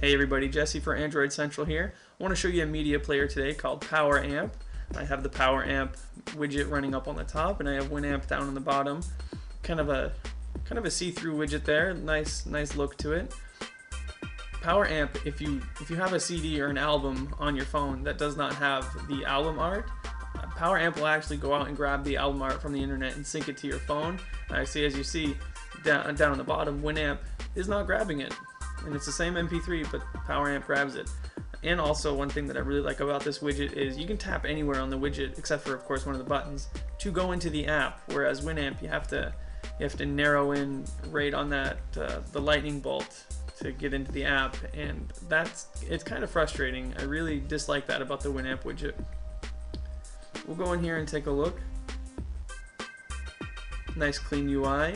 Hey everybody, Jesse for Android Central here. I want to show you a media player today called PowerAmp. I have the PowerAmp widget running up on the top, and I have Winamp down on the bottom. Kind of a see-through widget there. Nice look to it. PowerAmp, if you have a CD or an album on your phone that does not have the album art, PowerAmp will actually go out and grab the album art from the internet and sync it to your phone. As you see down on the bottom, Winamp is not grabbing it. And it's the same MP3, but PowerAmp grabs it. And also, one thing that I really like about this widget is you can tap anywhere on the widget, except for, of course, one of the buttons, to go into the app. Whereas Winamp, you have to narrow in right on that the lightning bolt to get into the app, and it's kind of frustrating. I really dislike that about the Winamp widget. We'll go in here and take a look. Nice clean UI.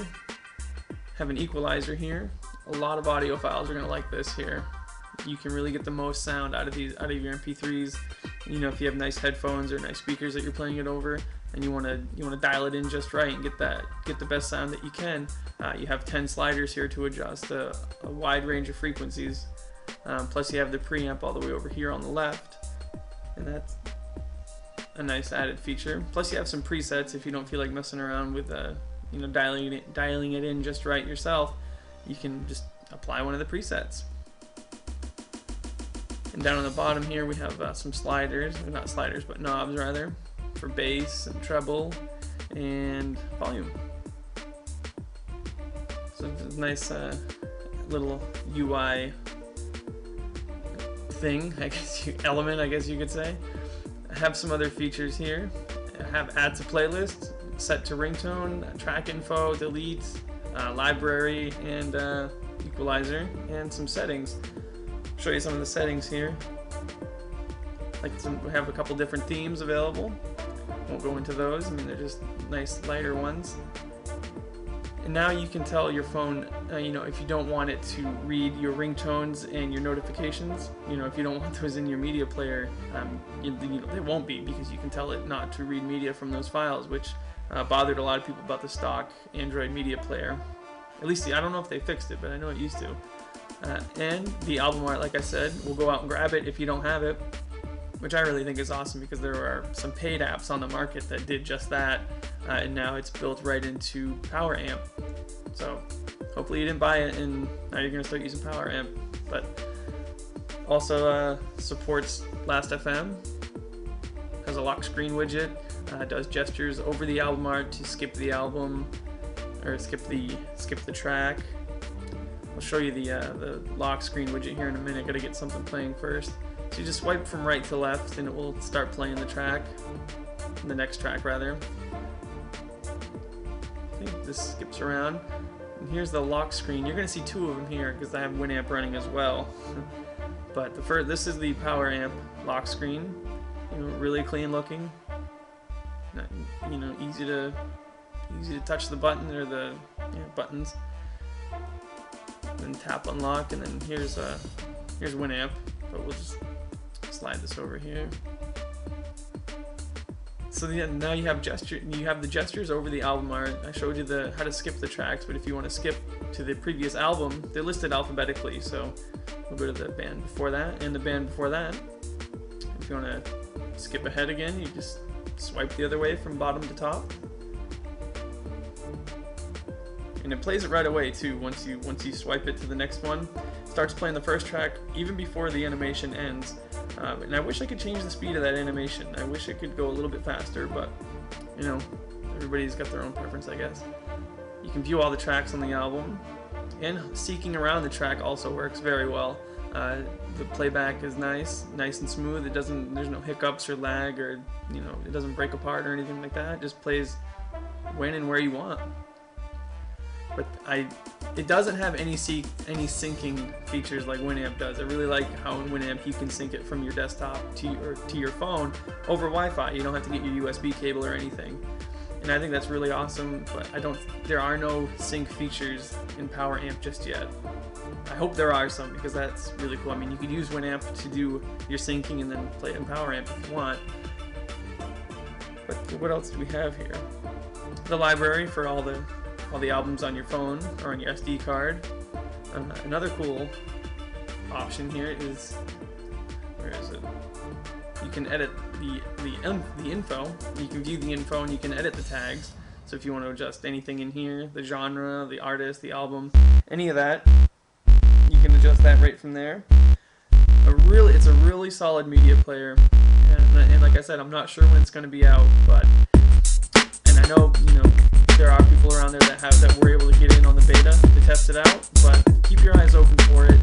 Have an equalizer here. A lot of audio files are gonna like this here. You can really get the most sound out of your MP3s. You know, if you have nice headphones or nice speakers that you're playing it over, and you wanna dial it in just right and get the best sound that you can. You have 10 sliders here to adjust a wide range of frequencies. Plus you have the preamp all the way over here on the left, and that's a nice added feature. Plus you have some presets if you don't feel like messing around with dialing it in just right yourself. You can just apply one of the presets. And down on the bottom here we have some sliders, not sliders but knobs rather, for bass and treble and volume. So it's a nice little UI thing, element I guess you could say. I have some other features here. I have add to playlist, set to ringtone, track info, delete, library, and equalizer, and some settings. I'll show you some of the settings here. We have a couple different themes available. Won't go into those. I mean, they're just nice lighter ones. And now you can tell your phone, if you don't want it to read your ringtones and your notifications, if you don't want those in your media player, they won't be, because you can tell it not to read media from those files, which bothered a lot of people about the stock Android media player. At least, I don't know if they fixed it, but I know it used to. And the album art, like I said, will go out and grab it if you don't have it, which I really think is awesome, because there are some paid apps on the market that did just that, and now it's built right into PowerAmp. So hopefully you didn't buy it and now you're going to start using PowerAmp. But also supports Last.fm, has a lock screen widget, does gestures over the album art to skip the album, or skip the track. I'll show you the lock screen widget here in a minute. Gotta get something playing first. So you just swipe from right to left and it will start playing the track, the next track rather. I think this skips around. And here's the lock screen. You're gonna see two of them here because I have Winamp running as well. But this is the PowerAmp lock screen. Really clean looking. Easy to touch the button or the buttons. Then tap unlock, and then here's Winamp. But we'll just slide this over here. So now you have the gestures over the album art. I showed you how to skip the tracks, but if you want to skip to the previous album, they're listed alphabetically. So we'll go to the band before that and the band before that. If you want to skip ahead again, you just swipe the other way from bottom to top. And it plays it right away too. Once you swipe it to the next one, it starts playing the first track even before the animation ends. And I wish I could change the speed of that animation. I wish it could go a little bit faster, but everybody's got their own preference, I guess. You can view all the tracks on the album, and seeking around the track also works very well. The playback is nice and smooth. There's no hiccups or lag, or it doesn't break apart or anything like that. It just plays when and where you want. But it doesn't have any syncing features like Winamp does. I really like how in Winamp you can sync it from your desktop to your phone over Wi-Fi. You don't have to get your USB cable or anything. And I think that's really awesome, but there are no sync features in PowerAmp just yet. I hope there are some, because that's really cool. I mean, you could use Winamp to do your syncing and then play it in PowerAmp if you want. But what else do we have here? The library for all the albums on your phone or on your SD card. Another cool option here is, where is it? You can edit the info. You can view the info and you can edit the tags. So if you want to adjust anything in here, the genre, the artist, the album, any of that, you can adjust that right from there. It's a really solid media player, and like I said, I'm not sure when it's going to be out, and I know there are people around there that were able to get in on the beta to test it out, but keep your eyes open for it.